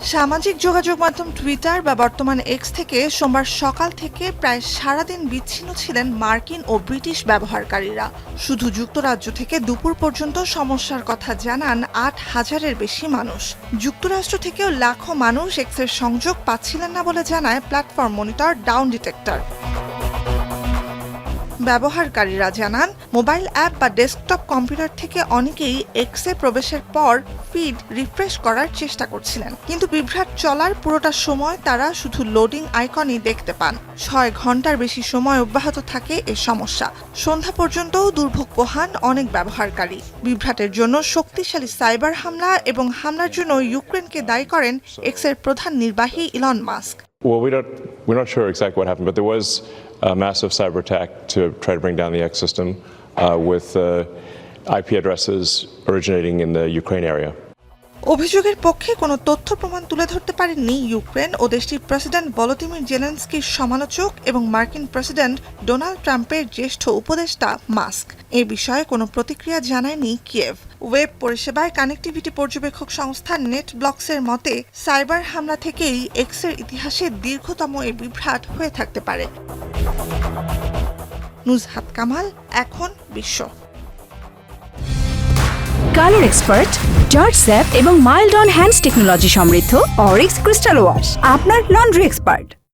সামাজিক যোগাযোগ মাধ্যম টুইটার বা বর্তমান এক্স থেকে সোমবার সকাল থেকে প্রায় সারাদিন বিচ্ছিন্ন ছিলেন মার্কিন ও ব্রিটিশ ব্যবহারকারীরা। শুধু যুক্তরাজ্য থেকে দুপুর পর্যন্ত সমস্যার কথা জানান ৮,০০০-এর বেশি মানুষ। যুক্তরাষ্ট্র থেকেও লাখো মানুষ এক্সের সংযোগ পাচ্ছিলেন না বলে জানায় প্ল্যাটফর্ম মনিটর ডাউন ডিটেক্টর। ব্যবহারকারীরা জানান, মোবাইল অ্যাপ বা ডেস্কটপ কম্পিউটার থেকে অনেকেই এক্সে প্রবেশের পর ফিড রিফ্রেশ করার চেষ্টা করছিলেন, কিন্তু বিভ্রাট চলার পুরোটা সময় তারা শুধু লোডিং আইকনই দেখতে পান। ৬ ঘন্টার বেশি সময় অব্যাহত থাকে এ সমস্যা। সন্ধ্যা পর্যন্তও দুর্ভোগ পোহান অনেক ব্যবহারকারী। বিভ্রাটের জন্য শক্তিশালী সাইবার হামলা এবং হামলার জন্য ইউক্রেনকে দায়ী করেন এক্সের প্রধান নির্বাহী Elon Musk. Well, we're not sure exactly what happened, but there was a massive cyber attack to try to bring down the X system with IP addresses originating in the Ukraine area. অভিযোগের পক্ষে কোনো তথ্য প্রমাণ তুলে ধরতে পারেননি Ukraine ও দেশটির president Volodymyr জেলেনস্কির সমালোচক এবং মার্কিন প্রেসিডেন্ট ডোনাল্ড ট্রাম্পের জ্যেষ্ঠ উপদেষ্টা মাস্ক। এ বিষয়ে কোনো প্রতিক্রিয়া জানায়নি কিয়েভ। ওয়েব পরিষেবায় কানেক্টিভিটি পর্যবেক্ষক সংস্থা নেটব্লকসের মতে, সাইবার হামলা থেকেই এক্সের ইতিহাসে দীর্ঘতম এই বিভ্রাট হয়ে থাকতে পারে। নুজহাত কামাল, এখন বিশ্ব। কালার এক্সপার্ট, জর্জ স্যাপ এবং মাইল্ড অন হ্যান্ডস টেকনোলজি সমৃদ্ধ অরিক্স ক্রিস্টাল ওয়াশ আপনার লন্ড্রি এক্সপার্ট।